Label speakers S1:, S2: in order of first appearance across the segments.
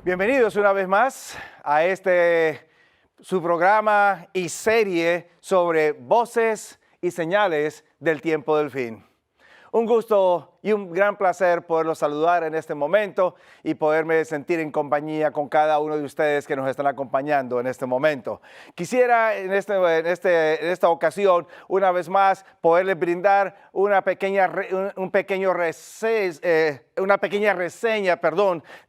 S1: Bienvenidos una vez más a su programa y serie sobre voces y señales del tiempo del fin. Un gusto y un gran placer poderlos saludar en este momento y poderme sentir en compañía con cada uno de ustedes que nos están acompañando en este momento. Quisiera en esta ocasión, una vez más, poderles brindar una pequeña reseña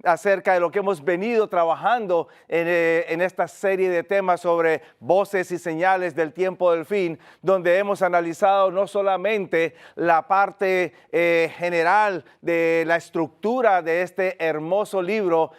S1: acerca de lo que hemos venido trabajando en esta serie de temas sobre voces y señales del tiempo del fin, donde hemos analizado no solamente la parte general de la estructura de este hermoso libro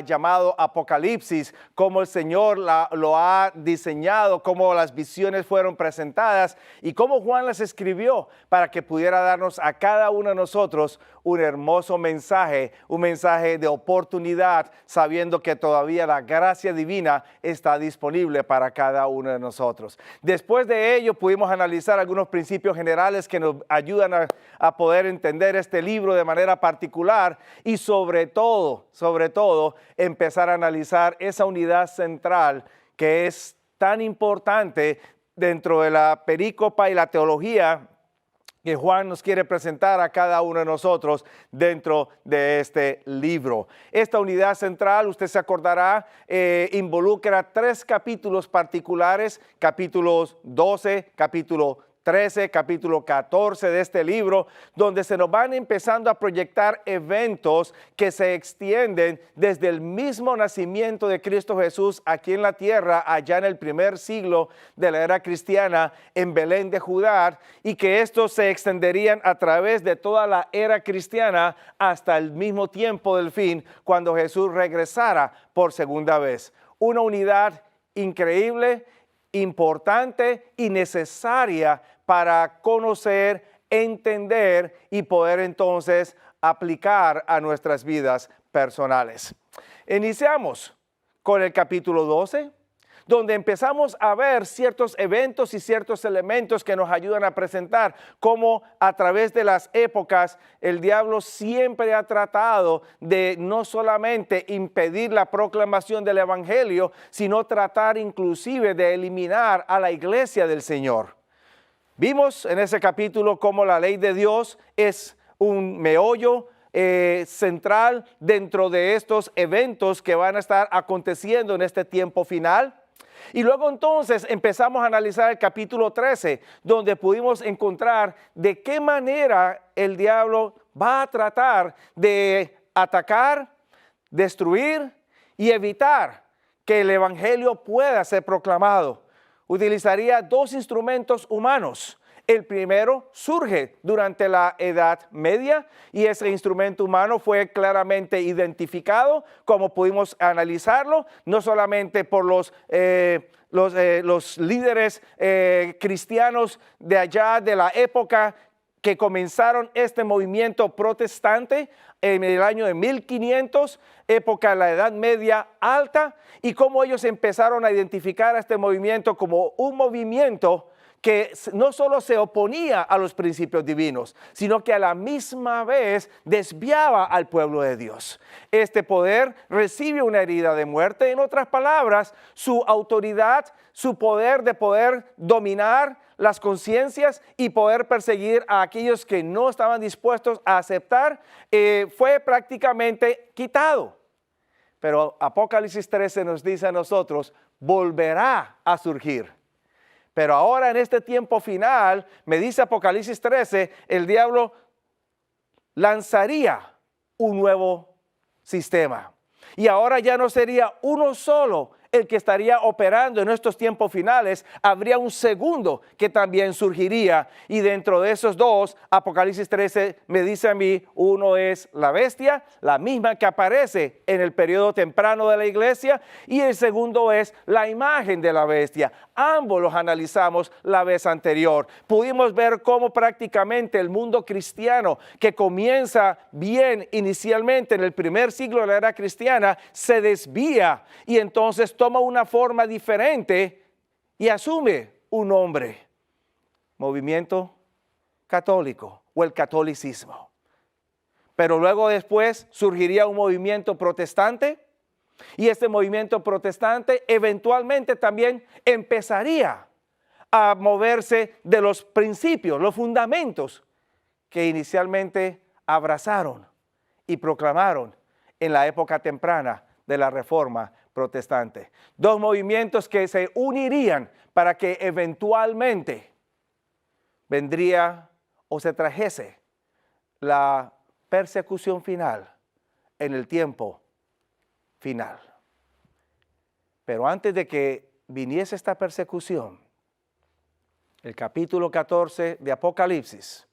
S1: llamado Apocalipsis, cómo el Señor lo ha diseñado, cómo las visiones fueron presentadas y cómo Juan las escribió para que pudiera darnos a cada uno de nosotros un hermoso mensaje, un mensaje de oportunidad, sabiendo que todavía la gracia divina está disponible para cada uno de nosotros. Después de ello pudimos analizar algunos principios generales que nos ayudan a poder entender este libro de manera particular y sobre todo, empezar a analizar esa unidad central que es tan importante dentro de la perícopa y la teología que Juan nos quiere presentar a cada uno de nosotros dentro de este libro. Esta unidad central, usted se acordará, involucra 3 capítulos particulares, capítulos 12, capítulo 13, capítulo 14 de este libro, donde se nos van empezando a proyectar eventos que se extienden desde el mismo nacimiento de Cristo Jesús aquí en la tierra, allá en el primer siglo de la era cristiana en Belén de Judá, y que estos se extenderían a través de toda la era cristiana hasta el mismo tiempo del fin, cuando Jesús regresara por segunda vez. Una unidad increíble, importante y necesaria para conocer, entender y poder entonces aplicar a nuestras vidas personales. Iniciamos con el capítulo 12, donde empezamos a ver ciertos eventos y ciertos elementos que nos ayudan a presentar cómo a través de las épocas el diablo siempre ha tratado de no solamente impedir la proclamación del evangelio, sino tratar inclusive de eliminar a la iglesia del Señor. Vimos en ese capítulo cómo la ley de Dios es un meollo central dentro de estos eventos que van a estar aconteciendo en este tiempo final. Y luego entonces empezamos a analizar el capítulo 13, donde pudimos encontrar de qué manera el diablo va a tratar de atacar, destruir y evitar que el evangelio pueda ser proclamado. Utilizaría 2 instrumentos humanos. El primero surge durante la Edad Media y ese instrumento humano fue claramente identificado, como pudimos analizarlo, no solamente por los líderes cristianos de allá de la época que comenzaron este movimiento protestante en el año de 1500, época de la Edad Media Alta, y cómo ellos empezaron a identificar a este movimiento como un movimiento que no solo se oponía a los principios divinos, sino que a la misma vez desviaba al pueblo de Dios. Este poder recibe una herida de muerte. En otras palabras, su autoridad, su poder de poder dominar las conciencias y poder perseguir a aquellos que no estaban dispuestos a aceptar, fue prácticamente quitado. Pero Apocalipsis 13 nos dice a nosotros, volverá a surgir. Pero ahora en este tiempo final, me dice Apocalipsis 13, el diablo lanzaría un nuevo sistema. Y ahora ya no sería uno solo el que estaría operando en estos tiempos finales, habría un segundo que también surgiría. Y dentro de esos 2, Apocalipsis 13 me dice a mí, uno es la bestia, la misma que aparece en el periodo temprano de la iglesia, y el segundo es la imagen de la bestia. Ambos los analizamos la vez anterior. Pudimos ver cómo prácticamente el mundo cristiano, que comienza bien inicialmente en el primer siglo de la era cristiana, se desvía y entonces toma una forma diferente y asume un nombre: movimiento católico o el catolicismo. Pero luego después surgiría un movimiento protestante Y este movimiento protestante eventualmente también empezaría a moverse de los principios, los fundamentos que inicialmente abrazaron y proclamaron en la época temprana de la Reforma protestante. Dos movimientos que se unirían para que eventualmente vendría o se trajese la persecución final en el tiempo final. Pero antes de que viniese esta persecución, el capítulo 14 de Apocalipsis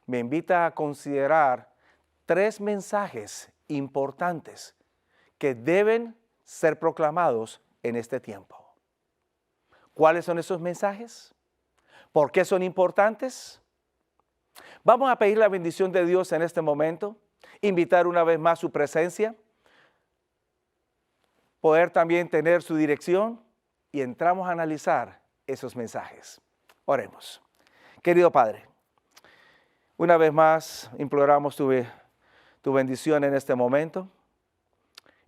S1: me invita a considerar 3 mensajes importantes que deben ser proclamados en este tiempo. ¿Cuáles son esos mensajes? ¿Por qué son importantes? Vamos a pedir la bendición de Dios en este momento, invitar una vez más su presencia, poder también tener su dirección y entramos a analizar esos mensajes. Oremos. Querido Padre, una vez más imploramos tu bendición en este momento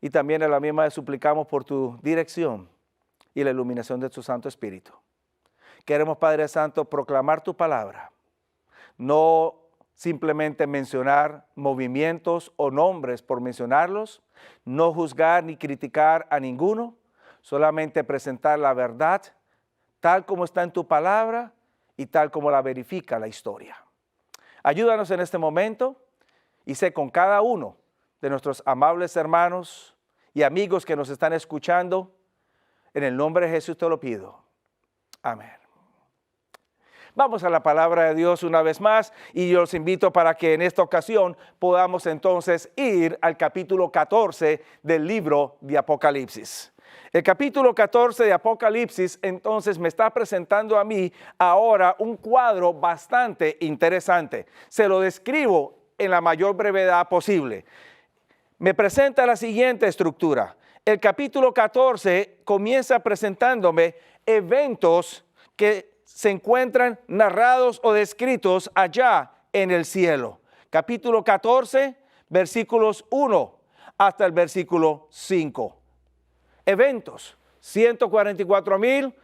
S1: y también a la misma vez suplicamos por tu dirección y la iluminación de tu Santo Espíritu. Queremos, Padre Santo, proclamar tu palabra, no simplemente mencionar movimientos o nombres por mencionarlos, no juzgar ni criticar a ninguno, solamente presentar la verdad tal como está en tu palabra y tal como la verifica la historia. Ayúdanos en este momento y sé con cada uno de nuestros amables hermanos y amigos que nos están escuchando. En el nombre de Jesús te lo pido. Amén. Vamos a la palabra de Dios una vez más y yo los invito para que en esta ocasión podamos entonces ir al capítulo 14 del libro de Apocalipsis. El capítulo 14 de Apocalipsis entonces me está presentando a mí ahora un cuadro bastante interesante. Se lo describo en la mayor brevedad posible. Me presenta la siguiente estructura. El capítulo 14 comienza presentándome eventos que se encuentran narrados o descritos allá en el cielo. Capítulo 14, versículos 1 hasta el versículo 5. Eventos, 144,000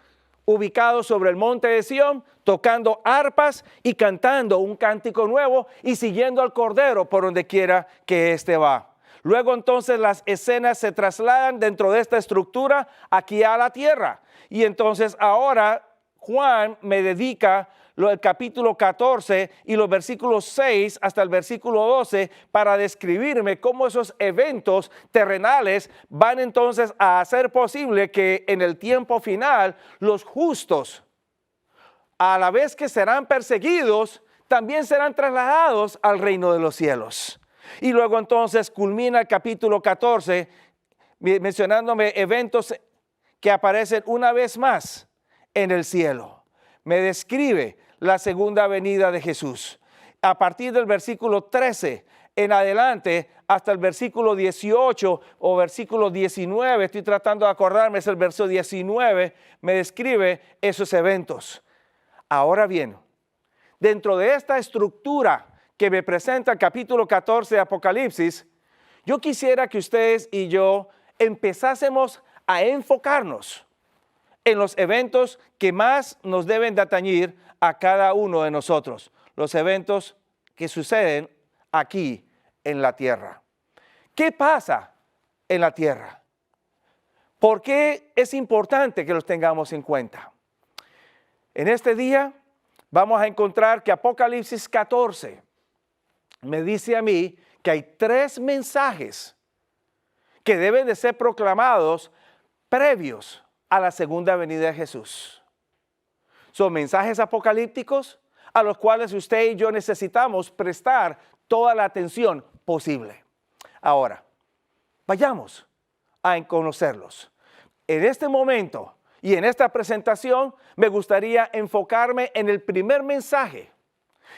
S1: ubicados sobre el monte de Sión, tocando arpas y cantando un cántico nuevo y siguiendo al Cordero por donde quiera que éste va. Luego entonces las escenas se trasladan dentro de esta estructura aquí a la tierra. Y entonces ahora Juan me dedica el capítulo 14 y los versículos 6 hasta el versículo 12 para describirme cómo esos eventos terrenales van entonces a hacer posible que en el tiempo final los justos, a la vez que serán perseguidos, también serán trasladados al reino de los cielos. Y luego entonces culmina el capítulo 14 mencionándome eventos que aparecen una vez más en el cielo. Me describe la segunda venida de Jesús. A partir del versículo 13 en adelante hasta el versículo 18 o versículo 19, estoy tratando de acordarme, es el verso 19, me describe esos eventos. Ahora bien, dentro de esta estructura que me presenta el capítulo 14 de Apocalipsis, yo quisiera que ustedes y yo empezásemos a enfocarnos en los eventos que más nos deben de atañir a cada uno de nosotros, los eventos que suceden aquí en la tierra. ¿Qué pasa en la tierra? ¿Por qué es importante que los tengamos en cuenta? En este día vamos a encontrar que Apocalipsis 14 me dice a mí que hay 3 mensajes que deben de ser proclamados previos a la segunda venida de Jesús. Son mensajes apocalípticos a los cuales usted y yo necesitamos prestar toda la atención posible. Ahora, vayamos a conocerlos. En este momento y en esta presentación me gustaría enfocarme en el primer mensaje.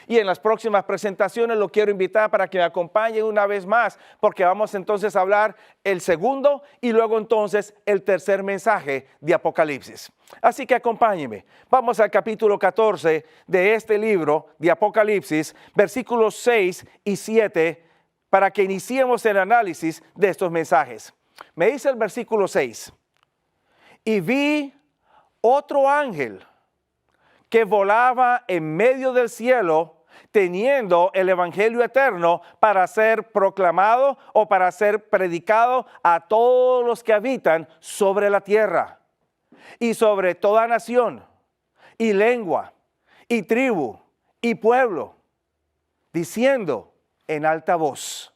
S1: Y en las próximas presentaciones lo quiero invitar para que me acompañen una vez más, porque vamos entonces a hablar el segundo y luego entonces el tercer mensaje de Apocalipsis. Así que acompáñenme. Vamos al capítulo 14 de este libro de Apocalipsis, versículos 6 y 7, para que iniciemos el análisis de estos mensajes. Me dice el versículo 6. Y vi otro ángel que volaba en medio del cielo, teniendo el evangelio eterno para ser proclamado o para ser predicado a todos los que habitan sobre la tierra y sobre toda nación y lengua y tribu y pueblo, diciendo en alta voz: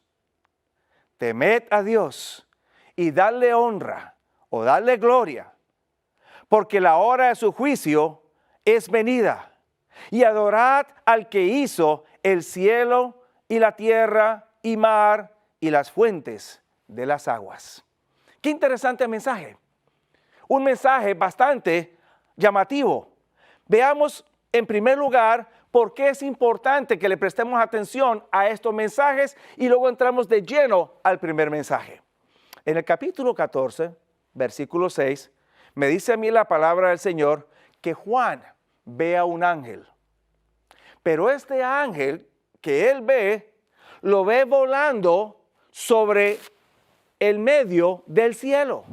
S1: temed a Dios y dadle honra o dadle gloria, porque la hora de su juicio es venida, y adorad al que hizo el cielo y la tierra y mar y las fuentes de las aguas. Qué interesante mensaje. Un mensaje bastante llamativo. Veamos en primer lugar por qué es importante que le prestemos atención a estos mensajes y luego entramos de lleno al primer mensaje. En el capítulo 14, versículo 6, me dice a mí la palabra del Señor que Juan ve a un ángel. Pero este ángel que él ve, lo ve volando sobre el medio del cielo.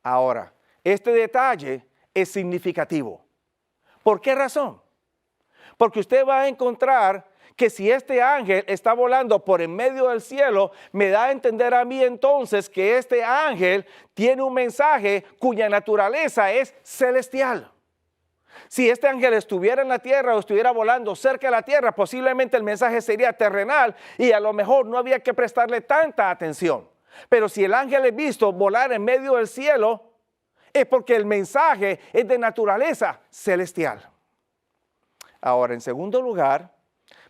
S1: Ahora, este detalle es significativo. ¿Por qué razón? Porque usted va a encontrar que si este ángel está volando por en medio del cielo, me da a entender a mí entonces que este ángel tiene un mensaje cuya naturaleza es celestial. Si este ángel estuviera en la tierra o estuviera volando cerca de la tierra, posiblemente el mensaje sería terrenal y a lo mejor no había que prestarle tanta atención. Pero si el ángel es visto volar en medio del cielo, es porque el mensaje es de naturaleza celestial. Ahora, en segundo lugar,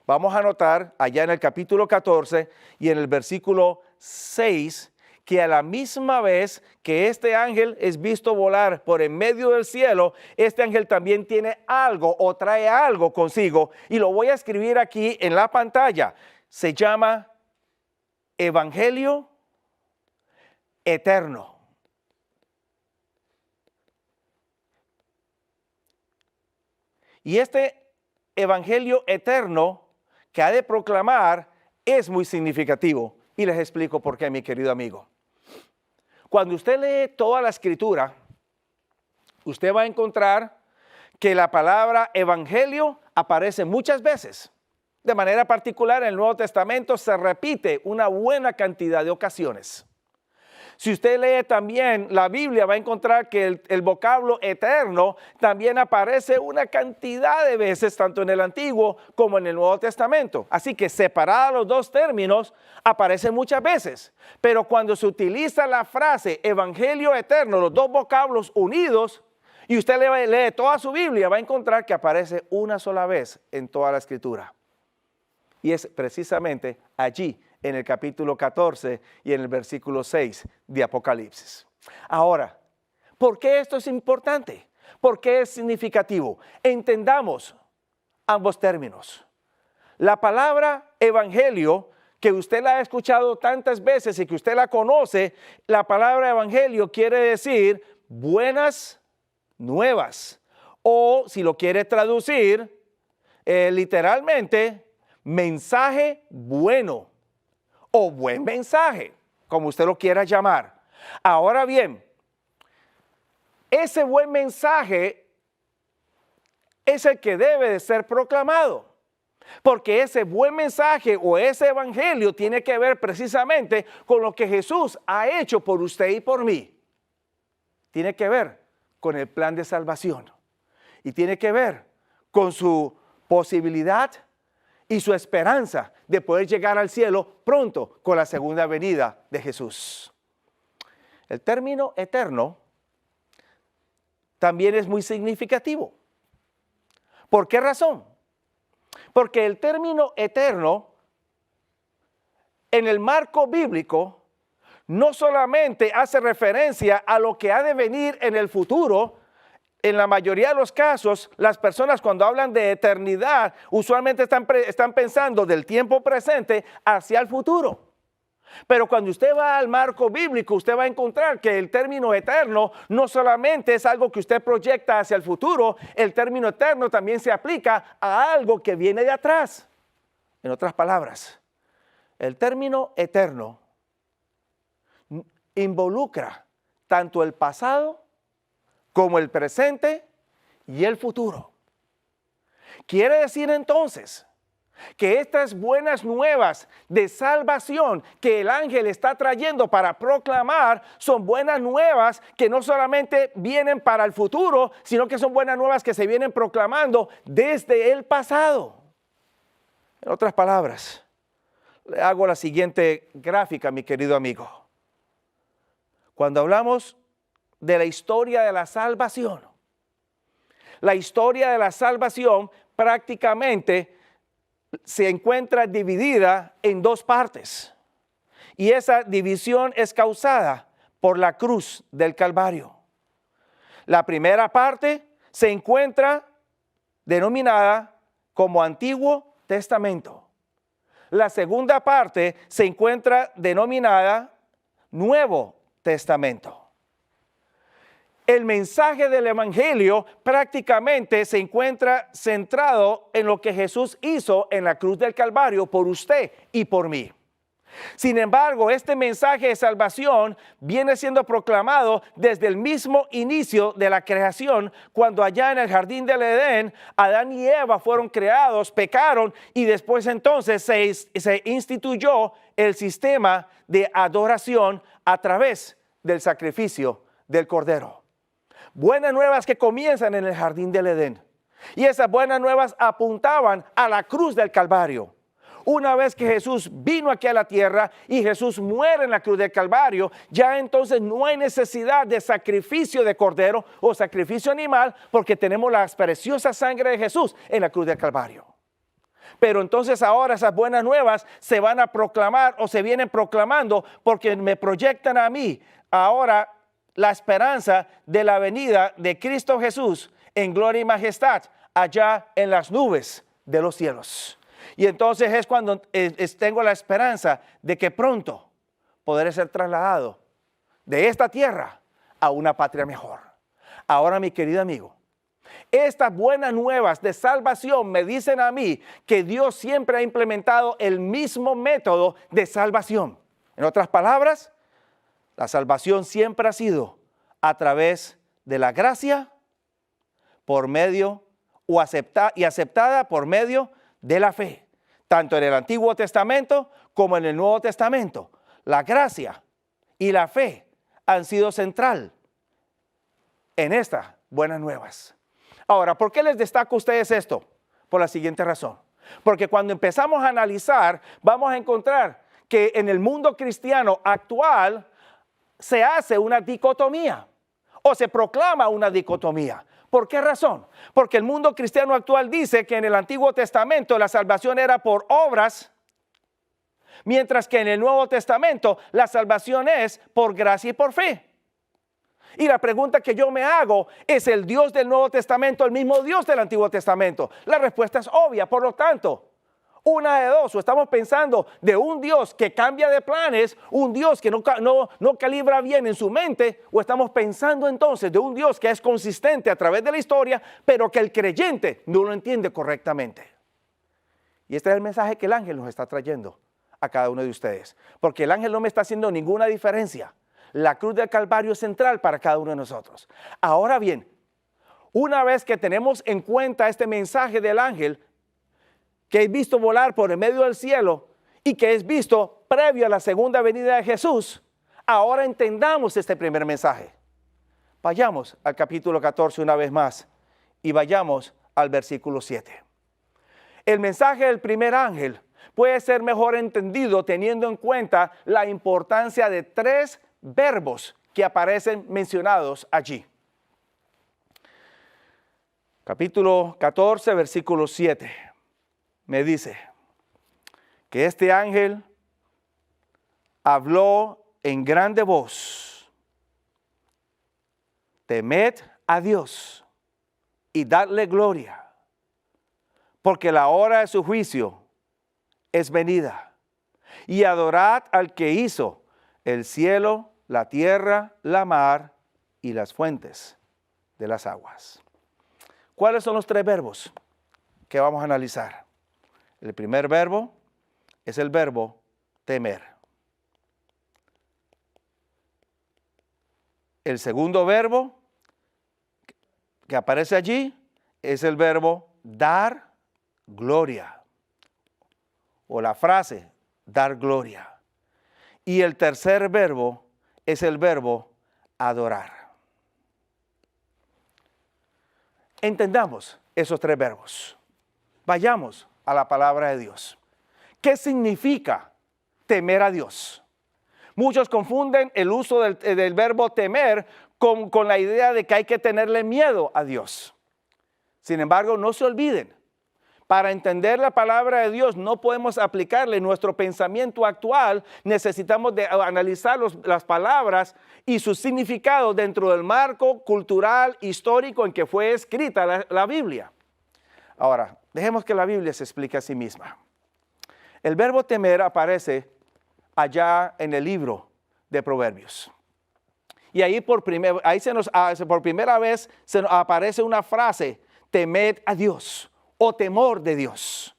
S1: vamos a notar allá en el capítulo 14 y en el versículo 6 que a la misma vez que este ángel es visto volar por en medio del cielo, este ángel también tiene algo o trae algo consigo, y lo voy a escribir aquí en la pantalla. Se llama Evangelio Eterno. Y este Evangelio eterno que ha de proclamar es muy significativo. Y les explico por qué, mi querido amigo. Cuando usted lee toda la Escritura, usted va a encontrar que la palabra evangelio aparece muchas veces. De manera particular, en el Nuevo Testamento se repite una buena cantidad de ocasiones. Si usted lee también la Biblia, va a encontrar que el vocablo eterno también aparece una cantidad de veces, tanto en el Antiguo como en el Nuevo Testamento. Así que separados los dos términos, aparecen muchas veces. Pero cuando se utiliza la frase evangelio eterno, los dos vocablos unidos, y usted lee toda su Biblia, va a encontrar que aparece una sola vez en toda la Escritura. Y es precisamente allí, en el capítulo 14 y en el versículo 6 de Apocalipsis. Ahora, ¿por qué esto es importante? ¿Por qué es significativo? Entendamos ambos términos. La palabra evangelio, que usted la ha escuchado tantas veces y que usted la conoce, la palabra evangelio quiere decir buenas nuevas. O si lo quiere traducir literalmente, mensaje bueno. O buen mensaje, como usted lo quiera llamar. Ahora bien, ese buen mensaje es el que debe de ser proclamado, porque ese buen mensaje o ese evangelio tiene que ver precisamente con lo que Jesús ha hecho por usted y por mí. Tiene que ver con el plan de salvación y tiene que ver con su posibilidad y su esperanza de poder llegar al cielo pronto con la segunda venida de Jesús. El término eterno también es muy significativo. ¿Por qué razón? Porque el término eterno en el marco bíblico no solamente hace referencia a lo que ha de venir en el futuro. En la mayoría de los casos, las personas cuando hablan de eternidad, usualmente están pensando del tiempo presente hacia el futuro. Pero cuando usted va al marco bíblico, usted va a encontrar que el término eterno no solamente es algo que usted proyecta hacia el futuro, el término eterno también se aplica a algo que viene de atrás. En otras palabras, el término eterno involucra tanto el pasado como el presente y el futuro. Quiere decir entonces que estas buenas nuevas de salvación que el ángel está trayendo para proclamar son buenas nuevas que no solamente vienen para el futuro, sino que son buenas nuevas que se vienen proclamando desde el pasado. En otras palabras, le hago la siguiente gráfica, mi querido amigo. Cuando hablamos de la historia de la salvación prácticamente se encuentra dividida en dos partes. Y esa división es causada por la cruz del Calvario. La primera parte se encuentra denominada como Antiguo Testamento. La segunda parte se encuentra denominada Nuevo Testamento. El mensaje del Evangelio prácticamente se encuentra centrado en lo que Jesús hizo en la cruz del Calvario por usted y por mí. Sin embargo, este mensaje de salvación viene siendo proclamado desde el mismo inicio de la creación, cuando allá en el jardín del Edén, Adán y Eva fueron creados, pecaron y después entonces se instituyó el sistema de adoración a través del sacrificio del Cordero. Buenas nuevas que comienzan en el jardín del Edén. Y esas buenas nuevas apuntaban a la cruz del Calvario. Una vez que Jesús vino aquí a la tierra y Jesús muere en la cruz del Calvario, ya entonces no hay necesidad de sacrificio de cordero o sacrificio animal, porque tenemos la preciosa sangre de Jesús en la cruz del Calvario. Pero entonces ahora esas buenas nuevas se van a proclamar o se vienen proclamando porque me proyectan a mí ahora la esperanza de la venida de Cristo Jesús en gloria y majestad allá en las nubes de los cielos. Y entonces es cuando tengo la esperanza de que pronto podré ser trasladado de esta tierra a una patria mejor. Ahora, mi querido amigo, estas buenas nuevas de salvación me dicen a mí que Dios siempre ha implementado el mismo método de salvación. En otras palabras, la salvación siempre ha sido a través de la gracia por medio aceptada por medio de la fe, tanto en el Antiguo Testamento como en el Nuevo Testamento. La gracia y la fe han sido central en estas buenas nuevas. Ahora, ¿por qué les destaco a ustedes esto? Por la siguiente razón. Porque cuando empezamos a analizar, vamos a encontrar que en el mundo cristiano actual se hace una dicotomía o se proclama una dicotomía. ¿Por qué razón? Porque el mundo cristiano actual dice que en el Antiguo Testamento la salvación era por obras, mientras que en el Nuevo Testamento la salvación es por gracia y por fe. Y la pregunta que yo me hago, ¿es el Dios del Nuevo Testamento el mismo Dios del Antiguo Testamento? La respuesta es obvia, por lo tanto, una de dos, o estamos pensando de un Dios que cambia de planes, un Dios que no calibra bien en su mente, o estamos pensando entonces de un Dios que es consistente a través de la historia, pero que el creyente no lo entiende correctamente. Y este es el mensaje que el ángel nos está trayendo a cada uno de ustedes, porque el ángel no me está haciendo ninguna diferencia. La cruz del Calvario es central para cada uno de nosotros. Ahora bien, una vez que tenemos en cuenta este mensaje del ángel, que es visto volar por el medio del cielo y que es visto previo a la segunda venida de Jesús, ahora entendamos este primer mensaje. Vayamos al capítulo 14 una vez más y vayamos al versículo 7. El mensaje del primer ángel puede ser mejor entendido teniendo en cuenta la importancia de tres verbos que aparecen mencionados allí. Capítulo 14, versículo 7. Me dice que este ángel habló en grande voz: temed a Dios y dadle gloria, porque la hora de su juicio es venida, y adorad al que hizo el cielo, la tierra, la mar y las fuentes de las aguas. ¿Cuáles son los tres verbos que vamos a analizar? El primer verbo es el verbo temer. El segundo verbo que aparece allí es el verbo dar gloria. O la frase, dar gloria. Y el tercer verbo es el verbo adorar. Entendamos esos tres verbos. Vayamos a la palabra de Dios. ¿Qué significa temer a Dios? Muchos confunden el uso del verbo temer con la idea de que hay que tenerle miedo a Dios. Sin embargo, no se olviden, para entender la palabra de Dios no podemos aplicarle nuestro pensamiento actual, necesitamos de analizar las palabras y su significado dentro del marco cultural, histórico en que fue escrita la Biblia. Ahora, dejemos que la Biblia se explique a sí misma. El verbo temer aparece allá en el libro de Proverbios. Y ahí por primera vez se nos aparece una frase, temed a Dios o temor de Dios.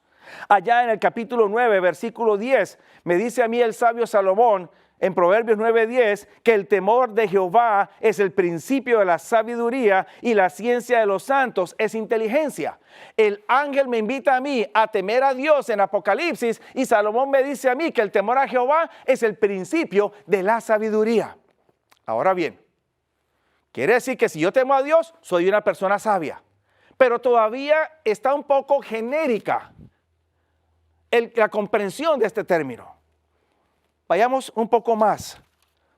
S1: Allá en el capítulo 9, versículo 10, me dice a mí el sabio Salomón en Proverbios 9:10 que el temor de Jehová es el principio de la sabiduría y la ciencia de los santos es inteligencia. El ángel me invita a mí a temer a Dios en Apocalipsis y Salomón me dice a mí que el temor a Jehová es el principio de la sabiduría. Ahora bien, quiere decir que si yo temo a Dios, soy una persona sabia. Pero todavía está un poco genérica la comprensión de este término. Vayamos un poco más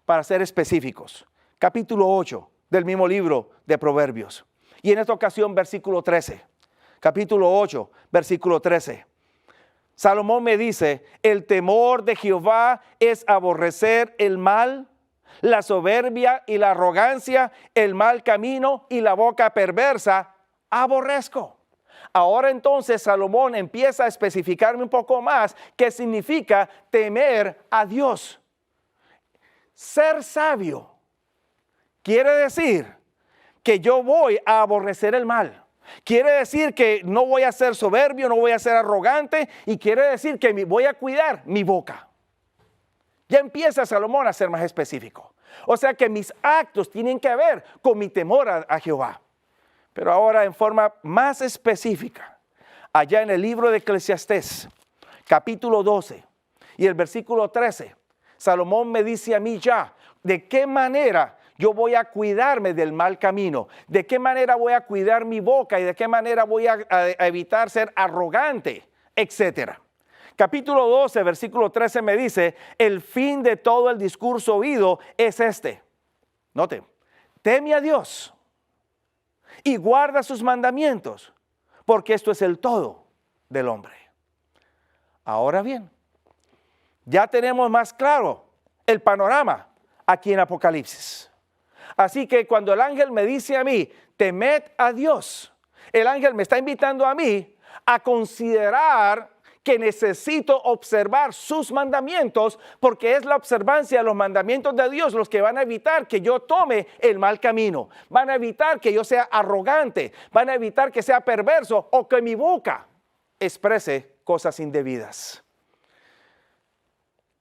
S1: para ser específicos. Capítulo 8 del mismo libro de Proverbios. Y en esta ocasión, versículo 13. Capítulo 8, versículo 13. Salomón me dice, el temor de Jehová es aborrecer el mal, la soberbia y la arrogancia, el mal camino y la boca perversa, aborrezco. Ahora entonces Salomón empieza a especificarme un poco más qué significa temer a Dios. Ser sabio quiere decir que yo voy a aborrecer el mal. Quiere decir que no voy a ser soberbio, no voy a ser arrogante y quiere decir que voy a cuidar mi boca. Ya empieza Salomón a ser más específico. O sea que mis actos tienen que ver con mi temor a Jehová. Pero ahora en forma más específica, allá en el libro de Eclesiastés, capítulo 12 y el versículo 13, Salomón me dice a mí ya, ¿de qué manera yo voy a cuidarme del mal camino? ¿De qué manera voy a cuidar mi boca? ¿Y de qué manera voy a evitar ser arrogante? Etcétera. Capítulo 12, versículo 13 me dice, el fin de todo el discurso oído es este. Note, teme a Dios y guarda sus mandamientos, porque esto es el todo del hombre. Ahora bien, ya tenemos más claro el panorama aquí en Apocalipsis. Así que cuando el ángel me dice a mí, temed a Dios, el ángel me está invitando a mí a considerar que necesito observar sus mandamientos, porque es la observancia de los mandamientos de Dios los que van a evitar que yo tome el mal camino, van a evitar que yo sea arrogante, van a evitar que sea perverso o que mi boca exprese cosas indebidas.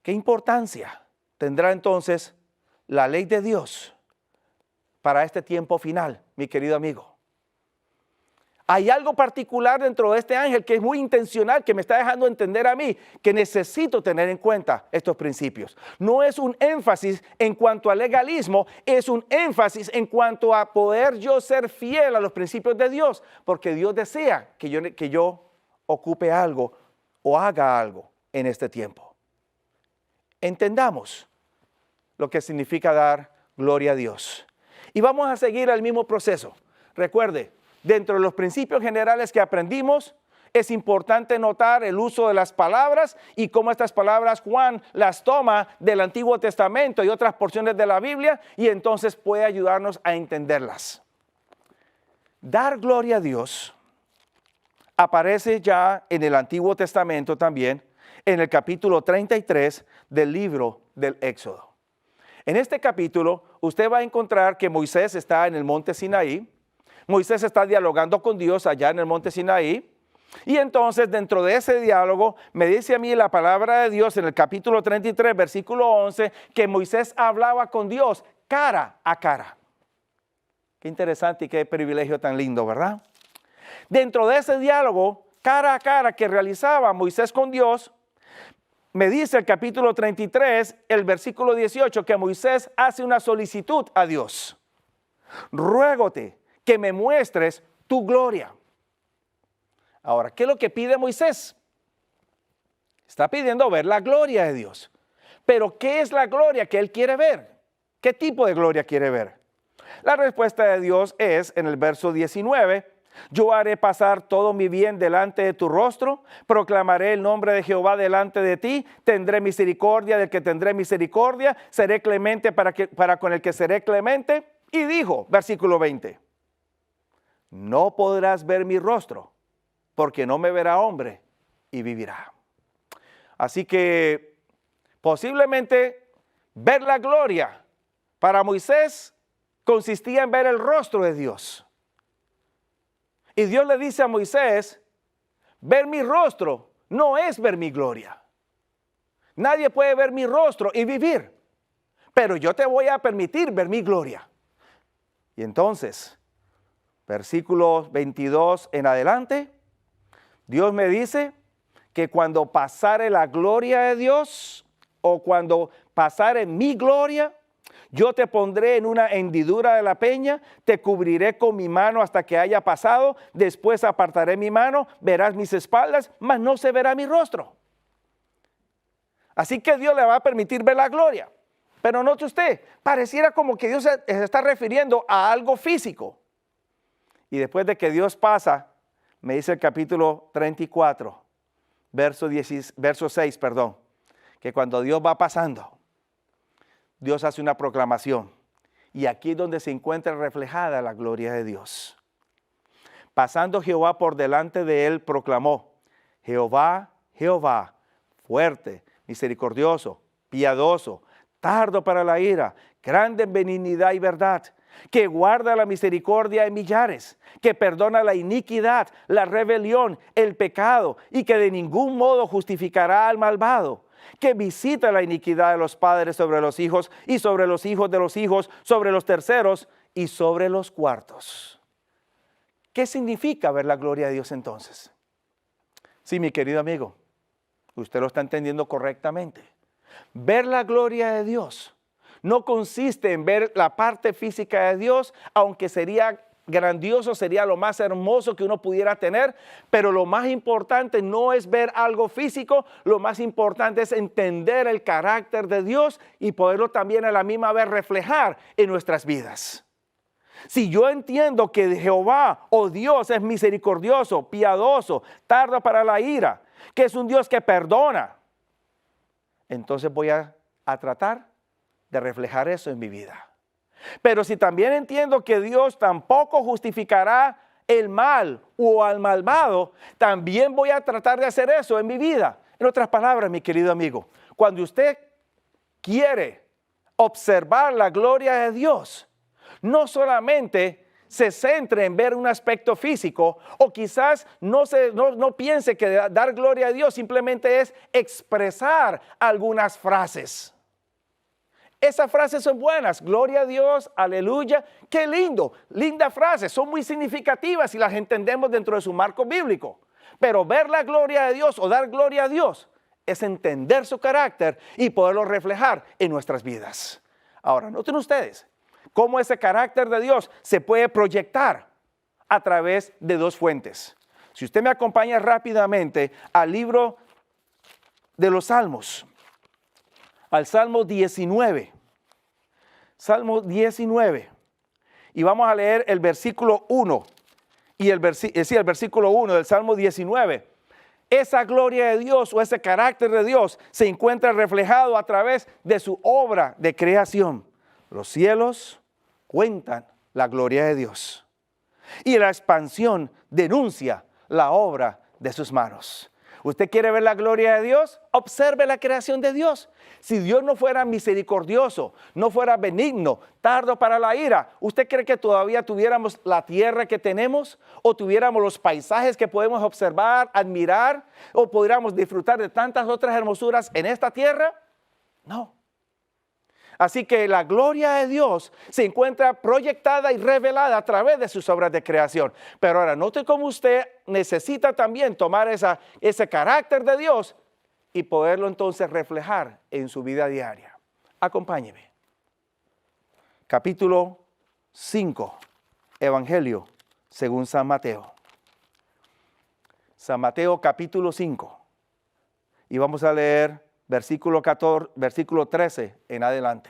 S1: ¿Qué importancia tendrá entonces la ley de Dios para este tiempo final, mi querido amigo? Hay algo particular dentro de este ángel que es muy intencional, que me está dejando entender a mí que necesito tener en cuenta estos principios. No es un énfasis en cuanto al legalismo, es un énfasis en cuanto a poder yo ser fiel a los principios de Dios, porque Dios desea que yo ocupe algo o haga algo en este tiempo. Entendamos lo que significa dar gloria a Dios. Y vamos a seguir el mismo proceso. Recuerde, dentro de los principios generales que aprendimos, es importante notar el uso de las palabras y cómo estas palabras Juan las toma del Antiguo Testamento y otras porciones de la Biblia y entonces puede ayudarnos a entenderlas. Dar gloria a Dios aparece ya en el Antiguo Testamento también, en el capítulo 33 del libro del Éxodo. En este capítulo usted va a encontrar que Moisés está en el monte Sinaí. Moisés está dialogando con Dios allá en el monte Sinaí. Y entonces dentro de ese diálogo me dice a mí la palabra de Dios en el capítulo 33, versículo 11, que Moisés hablaba con Dios cara a cara. Qué interesante y qué privilegio tan lindo, ¿verdad? Dentro de ese diálogo, cara a cara que realizaba Moisés con Dios, me dice el capítulo 33, el versículo 18, que Moisés hace una solicitud a Dios. Ruégote que me muestres tu gloria. Ahora, ¿qué es lo que pide Moisés? Está pidiendo ver la gloria de Dios. Pero ¿qué es la gloria que él quiere ver? ¿Qué tipo de gloria quiere ver? La respuesta de Dios es en el verso 19, yo haré pasar todo mi bien delante de tu rostro, proclamaré el nombre de Jehová delante de ti, tendré misericordia del que tendré misericordia, seré clemente para con el que seré clemente. Y dijo, versículo 20, no podrás ver mi rostro, porque no me verá hombre y vivirá. Así que posiblemente ver la gloria para Moisés consistía en ver el rostro de Dios. Y Dios le dice a Moisés, ver mi rostro no es ver mi gloria. Nadie puede ver mi rostro y vivir, pero yo te voy a permitir ver mi gloria. Y entonces, versículo 22 en adelante, Dios me dice que cuando pasare la gloria de Dios o cuando pasare mi gloria, yo te pondré en una hendidura de la peña, te cubriré con mi mano hasta que haya pasado, después apartaré mi mano, verás mis espaldas, mas no se verá mi rostro. Así que Dios le va a permitir ver la gloria. Pero note usted, pareciera como que Dios se está refiriendo a algo físico. Y después de que Dios pasa, me dice el capítulo 34, verso 6, que cuando Dios va pasando, Dios hace una proclamación. Y aquí es donde se encuentra reflejada la gloria de Dios. Pasando Jehová por delante de él, proclamó, Jehová, Jehová, fuerte, misericordioso, piadoso, tardo para la ira, grande en benignidad y verdad, que guarda la misericordia en millares, que perdona la iniquidad, la rebelión, el pecado, y que de ningún modo justificará al malvado, que visita la iniquidad de los padres sobre los hijos y sobre los hijos de los hijos, sobre los terceros y sobre los cuartos. ¿Qué significa ver la gloria de Dios entonces? Sí, mi querido amigo, usted lo está entendiendo correctamente. Ver la gloria de Dios no consiste en ver la parte física de Dios, aunque sería grandioso, sería lo más hermoso que uno pudiera tener, pero lo más importante no es ver algo físico, lo más importante es entender el carácter de Dios y poderlo también a la misma vez reflejar en nuestras vidas. Si yo entiendo que Jehová o Dios es misericordioso, piadoso, tardo para la ira, que es un Dios que perdona, entonces voy a tratar de reflejar eso en mi vida. Pero si también entiendo que Dios tampoco justificará el mal o al malvado, también voy a tratar de hacer eso en mi vida. En otras palabras, mi querido amigo, cuando usted quiere observar la gloria de Dios, no solamente se centre en ver un aspecto físico, o quizás no piense que dar gloria a Dios simplemente es expresar algunas frases. Esas frases son buenas, gloria a Dios, aleluya, qué lindo, linda frase, son muy significativas si las entendemos dentro de su marco bíblico. Pero ver la gloria de Dios o dar gloria a Dios es entender su carácter y poderlo reflejar en nuestras vidas. Ahora, noten ustedes cómo ese carácter de Dios se puede proyectar a través de dos fuentes. Si usted me acompaña rápidamente al libro de los Salmos, al Salmo 19. Salmo 19. Y vamos a leer el versículo 1. Y el versículo 1 del Salmo 19. Esa gloria de Dios o ese carácter de Dios se encuentra reflejado a través de su obra de creación. Los cielos cuentan la gloria de Dios. Y la expansión denuncia la obra de sus manos. ¿Usted quiere ver la gloria de Dios? Observe la creación de Dios. Si Dios no fuera misericordioso, no fuera benigno, tardo para la ira, ¿usted cree que todavía tuviéramos la tierra que tenemos? ¿O tuviéramos los paisajes que podemos observar, admirar? ¿O pudiéramos disfrutar de tantas otras hermosuras en esta tierra? No. Así que la gloria de Dios se encuentra proyectada y revelada a través de sus obras de creación. Pero ahora, note cómo usted necesita también tomar ese carácter de Dios y poderlo entonces reflejar en su vida diaria. Acompáñeme. Capítulo 5, Evangelio según San Mateo. San Mateo capítulo 5. Y vamos a leer versículo 13 en adelante.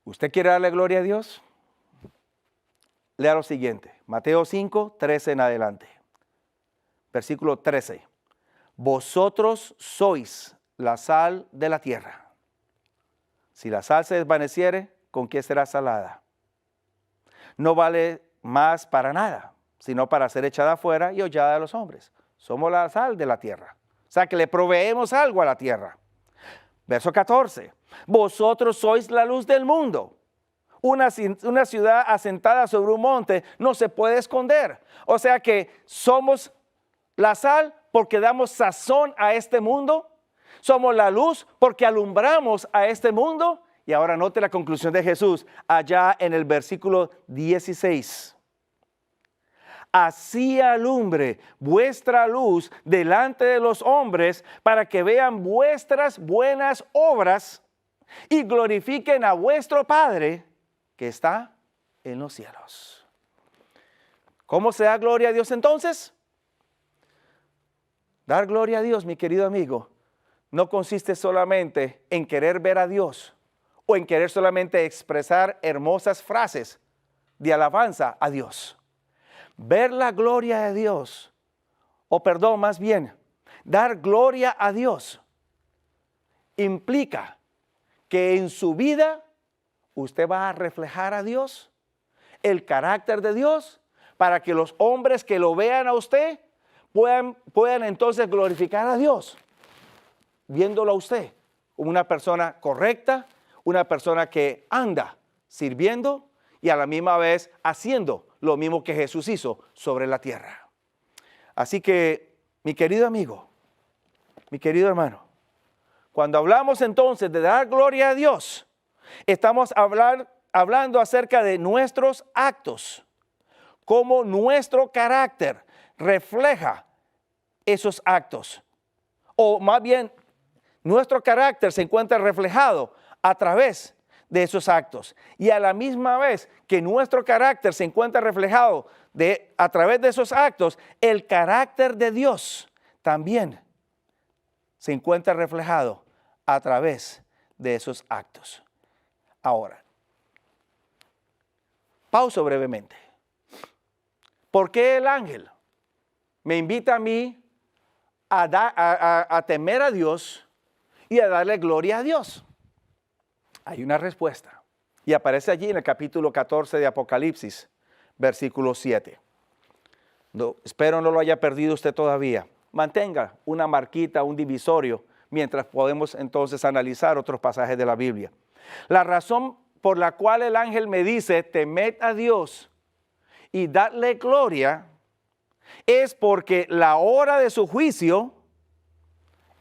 S1: ¿Usted quiere darle gloria a Dios? Lea lo siguiente. Mateo 5, 13 en adelante. Versículo 13. Vosotros sois la sal de la tierra. Si la sal se desvaneciere, ¿con qué será salada? No vale más para nada, sino para ser echada afuera y hollada de los hombres. Somos la sal de la tierra. O sea que le proveemos algo a la tierra. Verso 14. Vosotros sois la luz del mundo. Una ciudad asentada sobre un monte no se puede esconder. O sea que somos la sal porque damos sazón a este mundo. Somos la luz porque alumbramos a este mundo. Y ahora note la conclusión de Jesús allá en el versículo 16. Así alumbre vuestra luz delante de los hombres para que vean vuestras buenas obras y glorifiquen a vuestro Padre que está en los cielos. ¿Cómo se da gloria a Dios entonces? Dar gloria a Dios, mi querido amigo, no consiste solamente en querer ver a Dios o en querer solamente expresar hermosas frases de alabanza a Dios. Ver la gloria de Dios, más bien, dar gloria a Dios, implica que en su vida usted va a reflejar a Dios, el carácter de Dios, para que los hombres que lo vean a usted puedan entonces glorificar a Dios, viéndolo a usted como una persona correcta, una persona que anda sirviendo y a la misma vez haciendo lo mismo que Jesús hizo sobre la tierra. Así que, mi querido amigo, mi querido hermano, cuando hablamos entonces de dar gloria a Dios, estamos hablando acerca de nuestros actos, cómo nuestro carácter refleja esos actos. O más bien, nuestro carácter se encuentra reflejado a través de esos actos. Y a la misma vez que nuestro carácter se encuentra reflejado a través de esos actos, el carácter de Dios también se encuentra reflejado a través de esos actos. Ahora, pauso brevemente. ¿Por qué el ángel me invita a mí a temer a Dios y a darle gloria a Dios? Hay una respuesta y aparece allí en el capítulo 14 de Apocalipsis, versículo 7. Espero no lo haya perdido usted todavía. Mantenga una marquita, un divisorio, mientras podemos entonces analizar otros pasajes de la Biblia. La razón por la cual el ángel me dice, temed a Dios y dadle gloria, es porque la hora de su juicio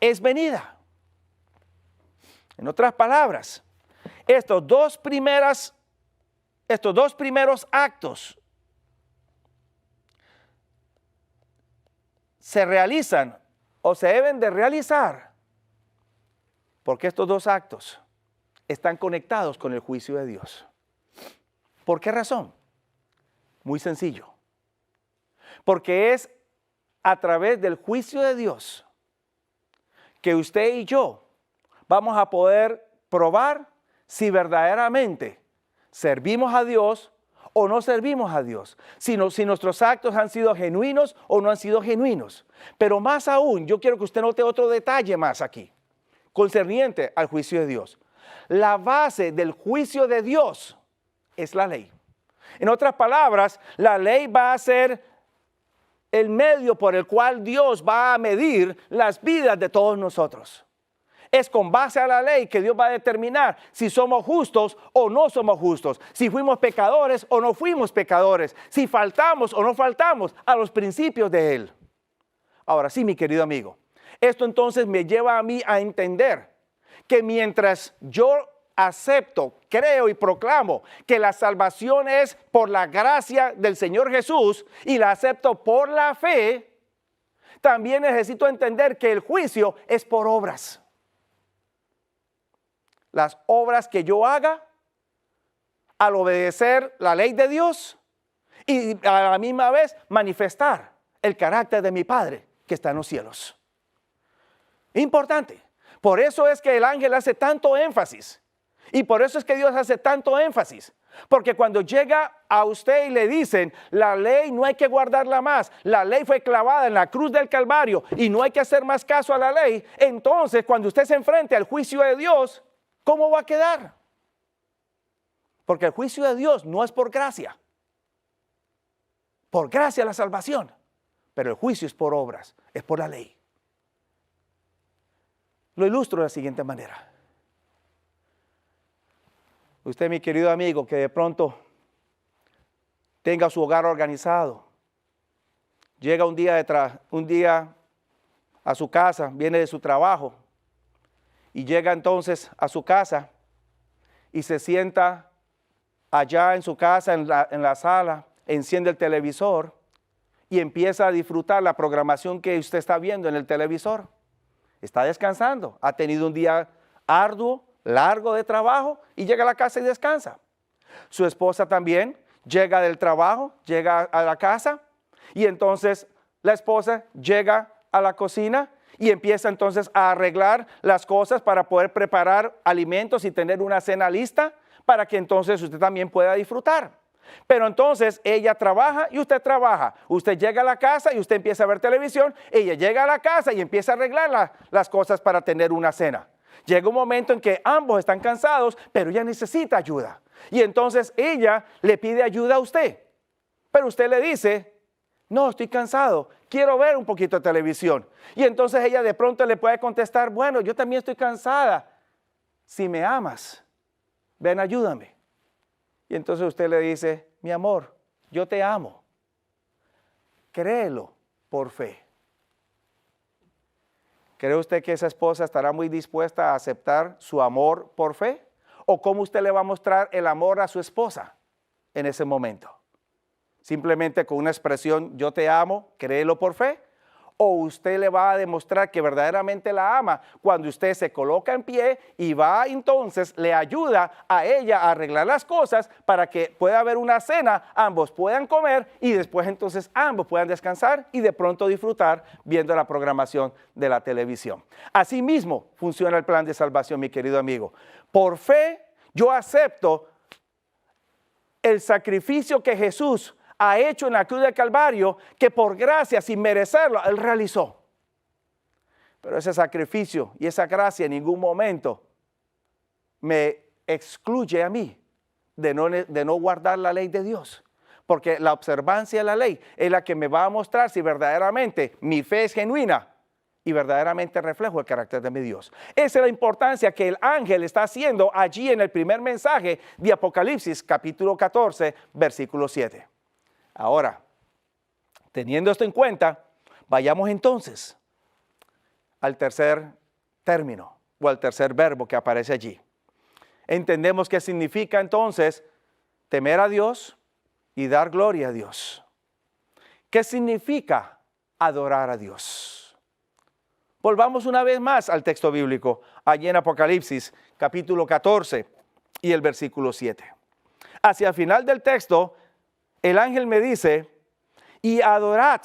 S1: es venida. En otras palabras, estos dos primeros actos se realizan o se deben de realizar porque estos dos actos están conectados con el juicio de Dios. ¿Por qué razón? Muy sencillo. Porque es a través del juicio de Dios que usted y yo vamos a poder probar si verdaderamente servimos a Dios o no servimos a Dios, si nuestros actos han sido genuinos o no han sido genuinos. Pero más aún, yo quiero que usted note otro detalle más aquí, concerniente al juicio de Dios. La base del juicio de Dios es la ley. En otras palabras, la ley va a ser el medio por el cual Dios va a medir las vidas de todos nosotros. Es con base a la ley que Dios va a determinar si somos justos o no somos justos, si fuimos pecadores o no fuimos pecadores, si faltamos o no faltamos a los principios de Él. Ahora sí, mi querido amigo, esto entonces me lleva a mí a entender que mientras yo acepto, creo y proclamo que la salvación es por la gracia del Señor Jesús y la acepto por la fe, también necesito entender que el juicio es por obras. Las obras que yo haga al obedecer la ley de Dios y a la misma vez manifestar el carácter de mi Padre que está en los cielos. Importante. Por eso es que el ángel hace tanto énfasis. Y por eso es que Dios hace tanto énfasis. Porque cuando llega a usted y le dicen, la ley no hay que guardarla más, la ley fue clavada en la cruz del Calvario y no hay que hacer más caso a la ley, entonces cuando usted se enfrente al juicio de Dios, ¿cómo va a quedar? Porque el juicio de Dios no es por gracia. Por gracia la salvación. Pero el juicio es por obras, es por la ley. Lo ilustro de la siguiente manera. Usted, mi querido amigo, que de pronto tenga su hogar organizado, llega un día a su casa, viene de su trabajo y llega entonces a su casa y se sienta allá en su casa, en la sala, enciende el televisor y empieza a disfrutar la programación que usted está viendo en el televisor. Está descansando, ha tenido un día arduo, largo de trabajo y llega a la casa y descansa. Su esposa también llega del trabajo, llega a la casa y entonces la esposa llega a la cocina y empieza entonces a arreglar las cosas para poder preparar alimentos y tener una cena lista para que entonces usted también pueda disfrutar. Pero entonces ella trabaja y usted trabaja. Usted llega a la casa y usted empieza a ver televisión. Ella llega a la casa y empieza a arreglar las cosas para tener una cena. Llega un momento en que ambos están cansados, pero ella necesita ayuda. Y entonces ella le pide ayuda a usted. Pero usted le dice, no, estoy cansado, quiero ver un poquito de televisión. Y entonces ella de pronto le puede contestar, bueno, yo también estoy cansada. Si me amas, ven, ayúdame. Y entonces usted le dice, mi amor, yo te amo. Créelo por fe. ¿Cree usted que esa esposa estará muy dispuesta a aceptar su amor por fe? ¿O cómo usted le va a mostrar el amor a su esposa en ese momento? ¿Simplemente con una expresión, yo te amo, créelo por fe? ¿O usted le va a demostrar que verdaderamente la ama cuando usted se coloca en pie y va entonces, le ayuda a ella a arreglar las cosas para que pueda haber una cena, ambos puedan comer y después entonces ambos puedan descansar y de pronto disfrutar viendo la programación de la televisión? Así mismo funciona el plan de salvación, mi querido amigo. Por fe yo acepto el sacrificio que Jesús ha hecho en la cruz del Calvario, que por gracia, sin merecerlo, Él realizó. Pero ese sacrificio y esa gracia en ningún momento me excluye a mí de no guardar la ley de Dios. Porque la observancia de la ley es la que me va a mostrar si verdaderamente mi fe es genuina y verdaderamente reflejo el carácter de mi Dios. Esa es la importancia que el ángel está haciendo allí en el primer mensaje de Apocalipsis, capítulo 14, versículo 7. Ahora, teniendo esto en cuenta, vayamos entonces al tercer término o al tercer verbo que aparece allí. Entendemos qué significa entonces temer a Dios y dar gloria a Dios. ¿Qué significa adorar a Dios? Volvamos una vez más al texto bíblico, allí en Apocalipsis, capítulo 14 y el versículo 7. Hacia el final del texto, el ángel me dice, y adorad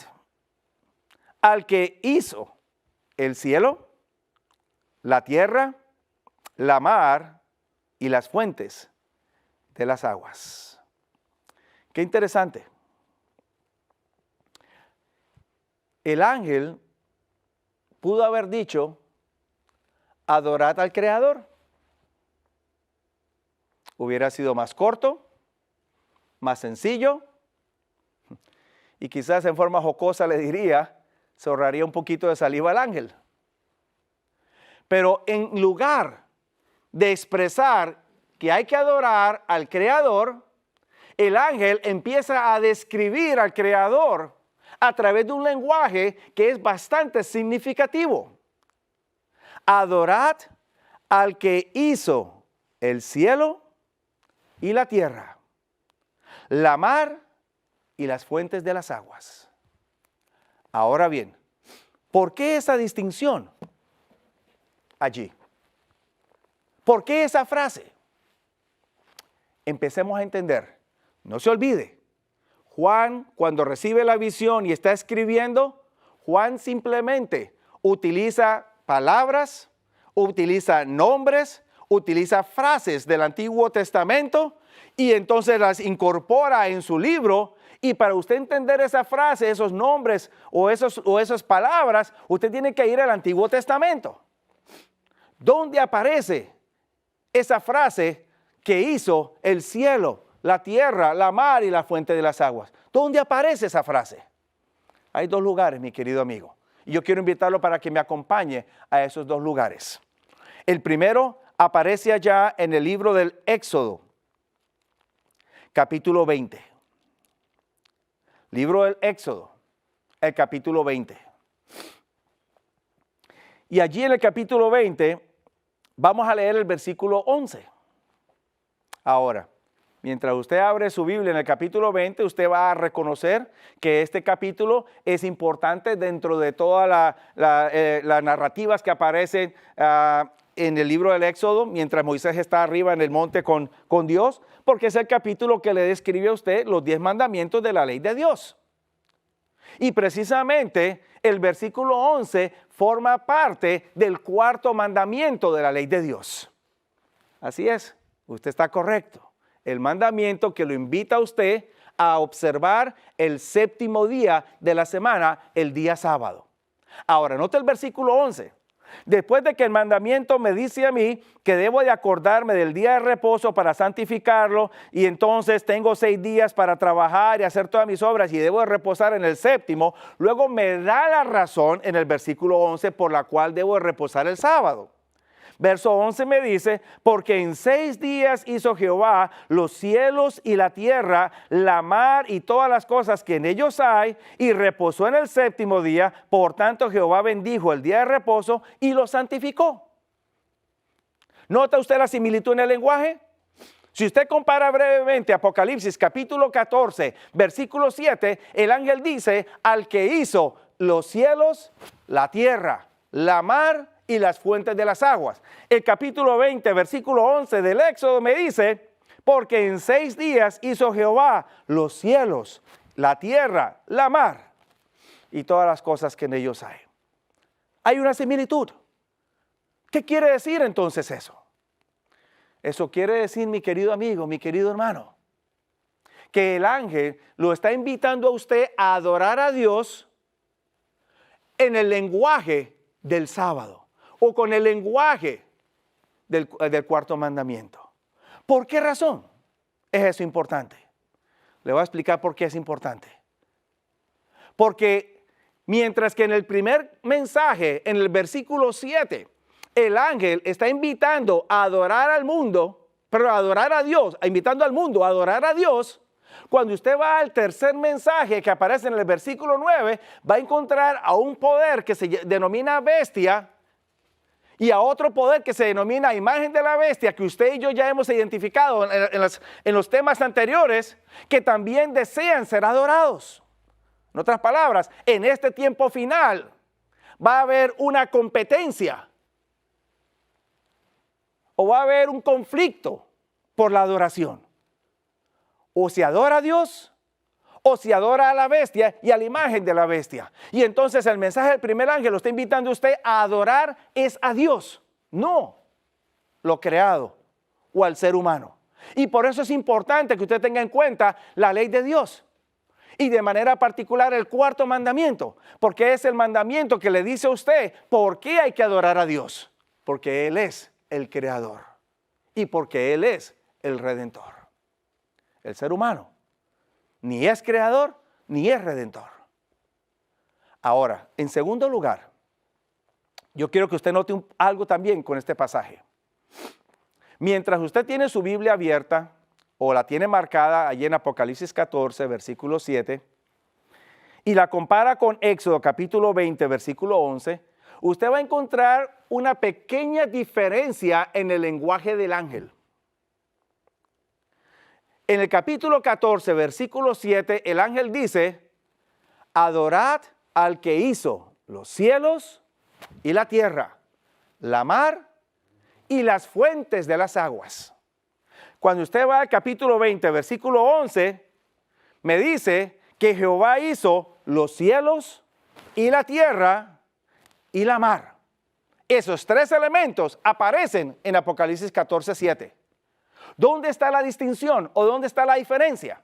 S1: al que hizo el cielo, la tierra, la mar y las fuentes de las aguas. Qué interesante. El ángel pudo haber dicho, adorad al Creador. Hubiera sido más corto, más sencillo, y quizás en forma jocosa le diría, se ahorraría un poquito de saliva al ángel. Pero en lugar de expresar que hay que adorar al Creador, el ángel empieza a describir al Creador a través de un lenguaje que es bastante significativo. Adorad al que hizo el cielo y la tierra, la mar y las fuentes de las aguas. Ahora bien, ¿por qué esa distinción allí? ¿Por qué esa frase? Empecemos a entender. No se olvide, Juan, cuando recibe la visión y está escribiendo, Juan simplemente utiliza palabras, utiliza nombres, utiliza frases del Antiguo Testamento y entonces las incorpora en su libro. Y para usted entender esa frase, esos nombres o esas palabras, usted tiene que ir al Antiguo Testamento. ¿Dónde aparece esa frase que hizo el cielo, la tierra, la mar y la fuente de las aguas? ¿Dónde aparece esa frase? Hay dos lugares, mi querido amigo. Y yo quiero invitarlo para que me acompañe a esos dos lugares. El primero aparece allá en el libro del Éxodo, capítulo 20. Libro del Éxodo, el capítulo 20. Y allí en el capítulo 20 vamos a leer el versículo 11. Ahora, mientras usted abre su Biblia en el capítulo 20, usted va a reconocer que este capítulo es importante dentro de todas las narrativas que aparecen en el libro del Éxodo, mientras Moisés está arriba en el monte con Dios, porque es el capítulo que le describe a usted los 10 mandamientos de la ley de Dios. Y precisamente el versículo 11 forma parte del cuarto mandamiento de la ley de Dios. Así es, usted está correcto. El mandamiento que lo invita a usted a observar el séptimo día de la semana, el día sábado. Ahora, note el versículo 11. Después de que el mandamiento me dice a mí que debo de acordarme del día de reposo para santificarlo, y entonces tengo 6 días para trabajar y hacer todas mis obras y debo de reposar en el séptimo, luego me da la razón en el versículo 11 por la cual debo de reposar el sábado. Verso 11 me dice, porque en 6 días hizo Jehová los cielos y la tierra, la mar y todas las cosas que en ellos hay, y reposó en el séptimo día. Por tanto, Jehová bendijo el día de reposo y lo santificó. ¿Nota usted la similitud en el lenguaje? Si usted compara brevemente Apocalipsis capítulo 14, versículo 7, el ángel dice, al que hizo los cielos, la tierra, la mar y las fuentes de las aguas. El capítulo 20, versículo 11 del Éxodo me dice, porque en 6 días hizo Jehová los cielos, la tierra, la mar y todas las cosas que en ellos hay. Hay una similitud. ¿Qué quiere decir entonces eso? Eso quiere decir, mi querido amigo, mi querido hermano, que el ángel lo está invitando a usted a adorar a Dios en el lenguaje del sábado, o con el lenguaje del cuarto mandamiento. ¿Por qué razón es eso importante? Le voy a explicar por qué es importante. Porque mientras que en el primer mensaje, en el versículo 7, el ángel está invitando a adorar al mundo, pero a adorar a Dios, invitando al mundo a adorar a Dios, cuando usted va al tercer mensaje que aparece en el versículo 9, va a encontrar a un poder que se denomina bestia, y a otro poder que se denomina imagen de la bestia, que usted y yo ya hemos identificado en los temas anteriores, que también desean ser adorados. En otras palabras, en este tiempo final va a haber una competencia o va a haber un conflicto por la adoración. O se adora a Dios o se adora a la bestia y a la imagen de la bestia. Y entonces el mensaje del primer ángel lo está invitando a usted a adorar es a Dios, no lo creado o al ser humano. Y por eso es importante que usted tenga en cuenta la ley de Dios. Y de manera particular el cuarto mandamiento, porque es el mandamiento que le dice a usted por qué hay que adorar a Dios. Porque Él es el creador y porque Él es el redentor. El ser humano ni es creador, ni es redentor. Ahora, en segundo lugar, yo quiero que usted note algo también con este pasaje. Mientras usted tiene su Biblia abierta, o la tiene marcada allí en Apocalipsis 14, versículo 7, y la compara con Éxodo capítulo 20, versículo 11, usted va a encontrar una pequeña diferencia en el lenguaje del ángel. En el capítulo 14, versículo 7, el ángel dice, adorad al que hizo los cielos y la tierra, la mar y las fuentes de las aguas. Cuando usted va al capítulo 20, versículo 11, me dice que Jehová hizo los cielos y la tierra y la mar. Esos tres elementos aparecen en Apocalipsis 14, 7. ¿Dónde está la distinción o dónde está la diferencia?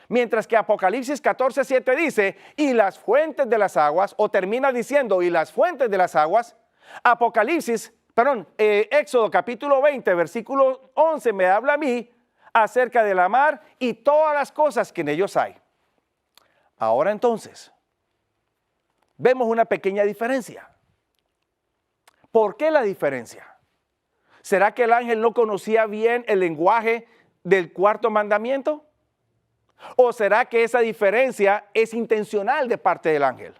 S1: Mientras que Apocalipsis 14, 7 dice, y las fuentes de las aguas, o termina diciendo, y las fuentes de las aguas, Éxodo capítulo 20, versículo 11 me habla a mí acerca de la mar y todas las cosas que en ellos hay. Ahora entonces, vemos una pequeña diferencia. ¿Por qué la diferencia? ¿Será que el ángel no conocía bien el lenguaje del cuarto mandamiento? ¿O será que esa diferencia es intencional de parte del ángel?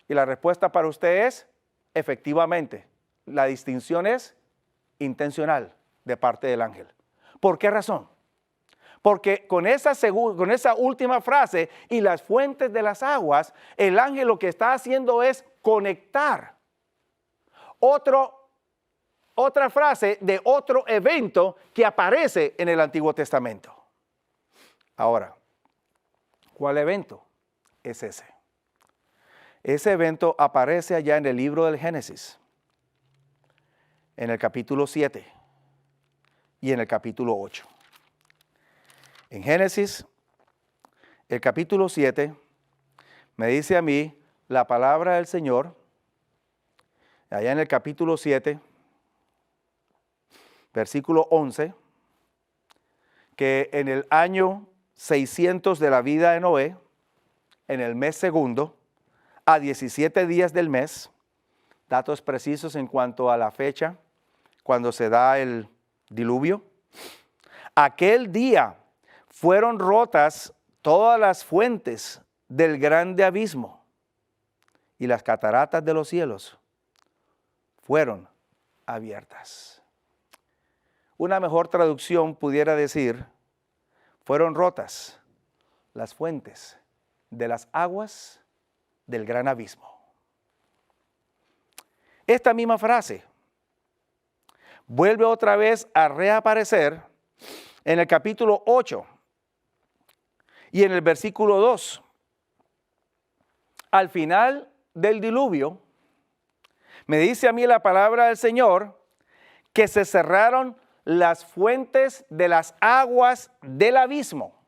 S1: Y la respuesta para usted es, efectivamente, la distinción es intencional de parte del ángel. ¿Por qué razón? Porque con esa última frase, y las fuentes de las aguas, el ángel lo que está haciendo es conectar otra frase de otro evento que aparece en el Antiguo Testamento. Ahora, ¿cuál evento es ese? Ese evento aparece allá en el libro del Génesis, en el capítulo 7 y en el capítulo 8. En Génesis, el capítulo 7, me dice a mí la palabra del Señor, allá en el capítulo 7, versículo 11, que en el año 600 de la vida de Noé, en el mes segundo, a 17 días del mes, datos precisos en cuanto a la fecha, cuando se da el diluvio, aquel día fueron rotas todas las fuentes del grande abismo y las cataratas de los cielos fueron abiertas. Una mejor traducción pudiera decir, fueron rotas las fuentes de las aguas del gran abismo. Esta misma frase vuelve otra vez a reaparecer en el capítulo 8 y en el versículo 2. Al final del diluvio, me dice a mí la palabra del Señor que se cerraron las fuentes de las aguas del abismo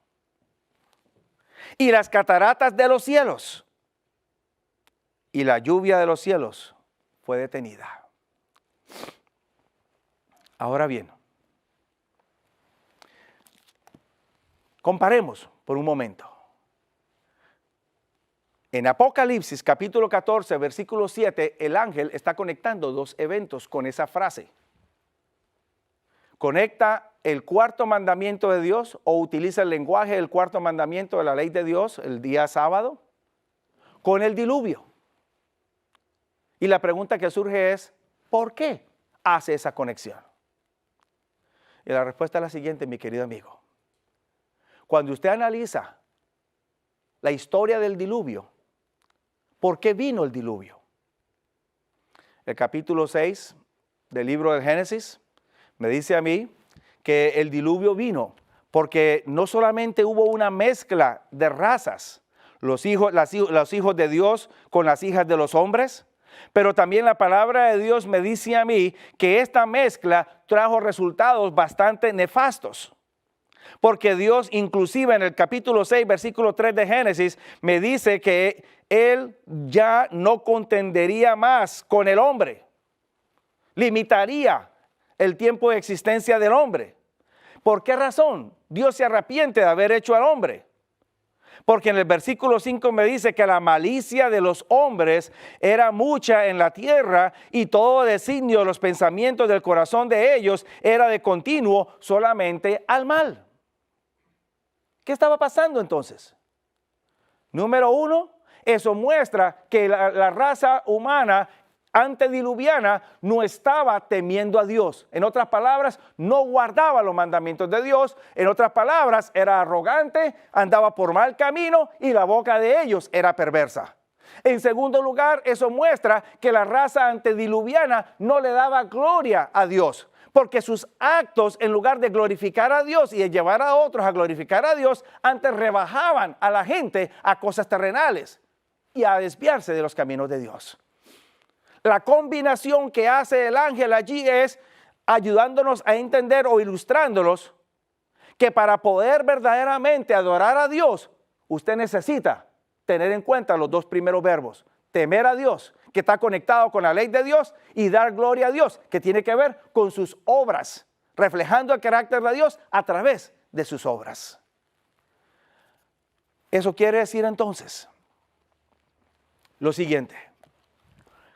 S1: y las cataratas de los cielos, y la lluvia de los cielos fue detenida. Ahora bien, comparemos por un momento. En Apocalipsis capítulo 14, versículo 7, el ángel está conectando dos eventos con esa frase. Conecta el cuarto mandamiento de Dios o utiliza el lenguaje del cuarto mandamiento de la ley de Dios el día sábado con el diluvio. Y la pregunta que surge es, ¿por qué hace esa conexión? Y la respuesta es la siguiente, mi querido amigo. Cuando usted analiza la historia del diluvio, ¿por qué vino el diluvio? El capítulo 6 del libro del Génesis me dice a mí que el diluvio vino porque no solamente hubo una mezcla de razas, los hijos de Dios con las hijas de los hombres, pero también la palabra de Dios me dice a mí que esta mezcla trajo resultados bastante nefastos. Porque Dios inclusive en el capítulo 6, versículo 3 de Génesis, me dice que Él ya no contendería más con el hombre. Limitaría el tiempo de existencia del hombre. ¿Por qué razón? Dios se arrepiente de haber hecho al hombre. Porque en el versículo 5 me dice que la malicia de los hombres era mucha en la tierra y todo designio de los pensamientos del corazón de ellos era de continuo solamente al mal. ¿Qué estaba pasando entonces? Número uno, Eso muestra que la raza humana antediluviana no estaba temiendo a Dios. En otras palabras, no guardaba los mandamientos de Dios. En otras palabras, era arrogante, andaba por mal camino y la boca de ellos era perversa. En segundo lugar, eso muestra que la raza antediluviana no le daba gloria a Dios, porque sus actos, en lugar de glorificar a Dios y de llevar a otros a glorificar a Dios, antes rebajaban a la gente a cosas terrenales y a desviarse de los caminos de Dios. La combinación que hace el ángel allí es ayudándonos a entender o ilustrándolos que para poder verdaderamente adorar a Dios, usted necesita tener en cuenta los dos primeros verbos: temer a Dios, que está conectado con la ley de Dios, y dar gloria a Dios, que tiene que ver con sus obras, reflejando el carácter de Dios a través de sus obras. Eso quiere decir entonces lo siguiente: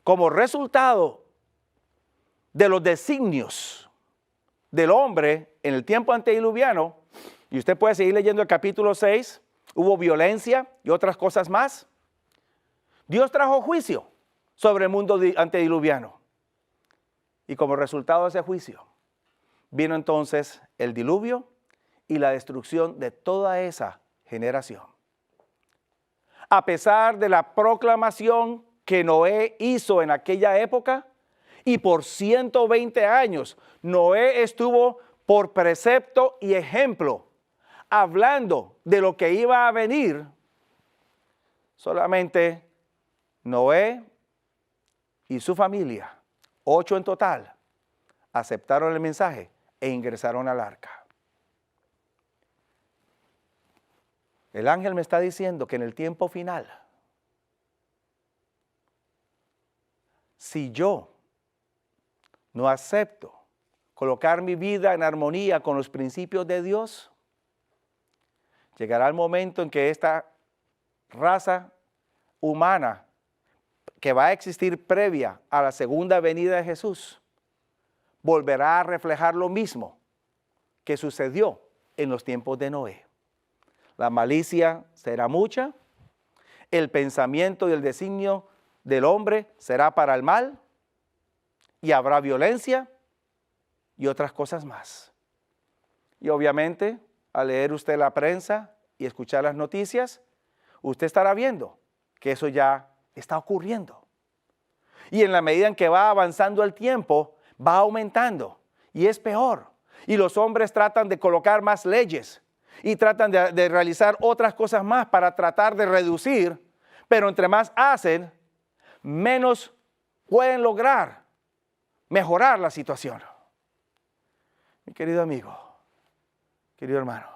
S1: como resultado de los designios del hombre en el tiempo antediluviano, y usted puede seguir leyendo el capítulo 6, hubo violencia y otras cosas más. Dios trajo juicio sobre el mundo antediluviano. Y como resultado de ese juicio, vino entonces el diluvio y la destrucción de toda esa generación. A pesar de la proclamación que Noé hizo en aquella época, y por 120 años, Noé estuvo por precepto y ejemplo, hablando de lo que iba a venir. Solamente Noé y su familia, 8 en total, aceptaron el mensaje e ingresaron al arca. El ángel me está diciendo que en el tiempo final, si yo no acepto colocar mi vida en armonía con los principios de Dios, llegará el momento en que esta raza humana que va a existir previa a la segunda venida de Jesús volverá a reflejar lo mismo que sucedió en los tiempos de Noé. La malicia será mucha, el pensamiento y el designio del hombre será para el mal, y habrá violencia y otras cosas más. Y obviamente, al leer usted la prensa y escuchar las noticias, usted estará viendo que eso ya está ocurriendo. Y en la medida en que va avanzando el tiempo, va aumentando y es peor. Y los hombres tratan de colocar más leyes y tratan de realizar otras cosas más para tratar de reducir, pero entre más hacen, menos pueden lograr mejorar la situación. Mi querido amigo, querido hermano,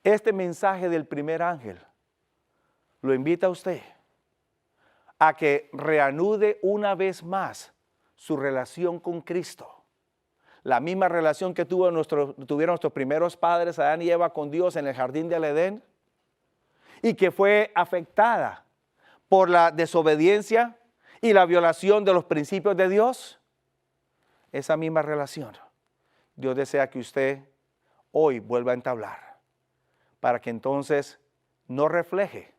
S1: este mensaje del primer ángel lo invita a usted a que reanude una vez más su relación con Cristo. La misma relación que tuvieron nuestros primeros padres, Adán y Eva, con Dios en el jardín del Edén, y que fue afectada por la desobediencia y la violación de los principios de Dios. Esa misma relación, Dios desea que usted hoy vuelva a entablar, para que entonces no refleje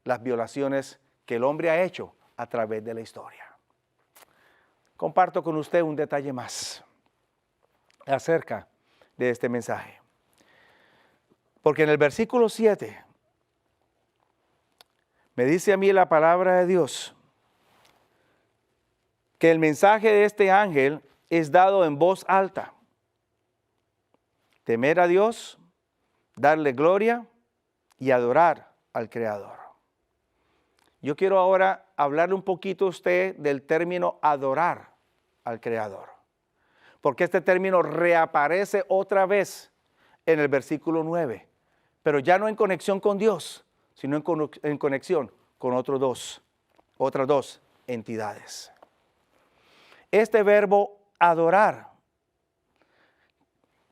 S1: las violaciones que el hombre ha hecho a través de la historia. Comparto con usted un detalle más acerca de este mensaje. Porque en el versículo 7 me dice a mí la palabra de Dios que el mensaje de este ángel es dado en voz alta. Temer a Dios, darle gloria y adorar al Creador. Yo quiero ahora hablarle un poquito a usted del término adorar al Creador, porque este término reaparece otra vez en el versículo 9, pero ya no en conexión con Dios, sino en conexión con otras dos entidades. Este verbo adorar,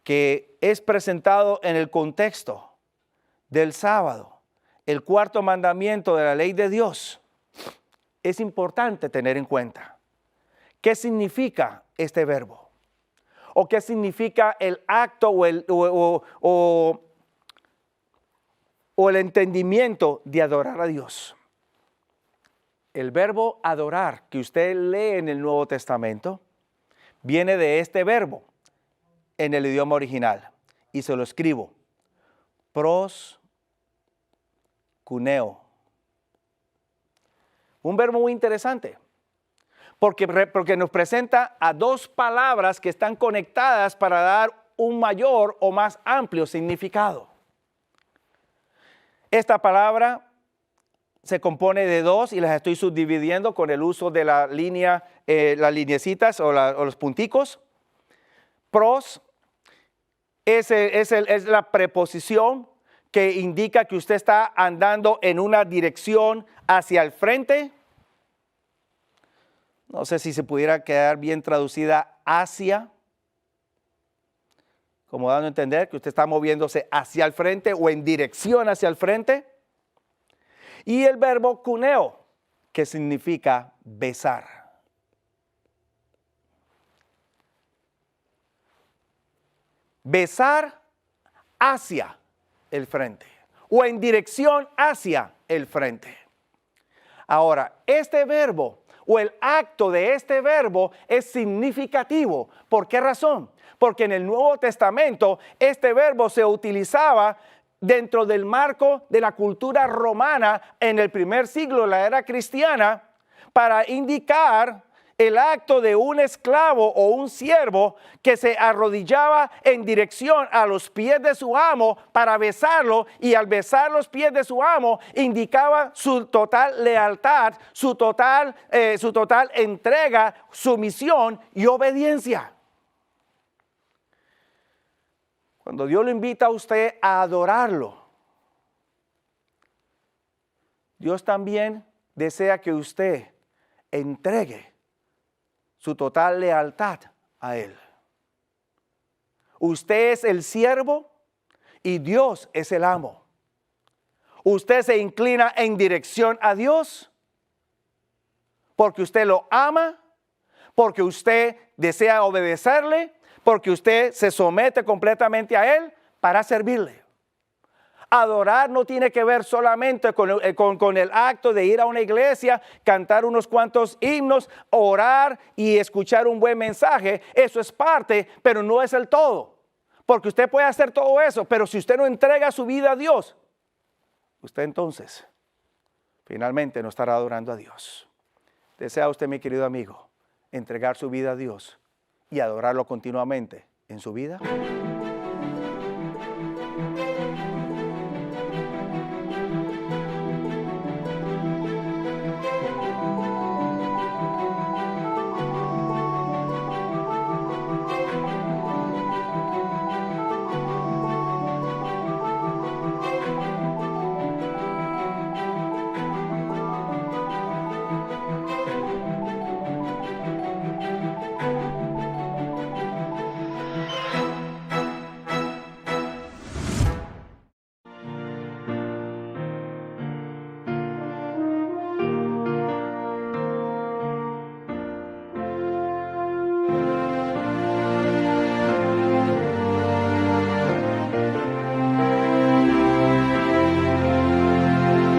S1: que es presentado en el contexto del sábado, el cuarto mandamiento de la ley de Dios, es importante tener en cuenta. ¿Qué significa este verbo? ¿O qué significa el acto o el entendimiento de adorar a Dios? El verbo adorar que usted lee en el Nuevo Testamento viene de este verbo en el idioma original. Y se lo escribo. Proskuneo. Un verbo muy interesante. Porque nos presenta a dos palabras que están conectadas para dar un mayor o más amplio significado. Esta palabra se compone de dos y las estoy subdividiendo con el uso de la línea, las lineecitas o los punticos. Pros es la preposición que indica que usted está andando en una dirección hacia el frente. No sé si se pudiera quedar bien traducida hacia, como dando a entender que usted está moviéndose hacia el frente o en dirección hacia el frente. Y el verbo kuneo, que significa besar. Besar hacia el frente o en dirección hacia el frente. Ahora, este verbo o el acto de este verbo es significativo. ¿Por qué razón? Porque en el Nuevo Testamento este verbo se utilizaba dentro del marco de la cultura romana en el primer siglo de la era cristiana para indicar el acto de un esclavo o un siervo que se arrodillaba en dirección a los pies de su amo para besarlo, y al besar los pies de su amo indicaba su total lealtad, su total entrega, sumisión y obediencia. Cuando Dios lo invita a usted a adorarlo, Dios también desea que usted entregue su total lealtad a Él. Usted es el siervo y Dios es el amo. Usted se inclina en dirección a Dios porque usted lo ama, porque usted desea obedecerle, porque usted se somete completamente a Él para servirle. Adorar no tiene que ver solamente con el acto de ir a una iglesia, cantar unos cuantos himnos, orar y escuchar un buen mensaje. Eso es parte, pero no es el todo. Porque usted puede hacer todo eso, pero si usted no entrega su vida a Dios, usted entonces finalmente no estará adorando a Dios. ¿Desea usted, mi querido amigo, entregar su vida a Dios y adorarlo continuamente en su vida?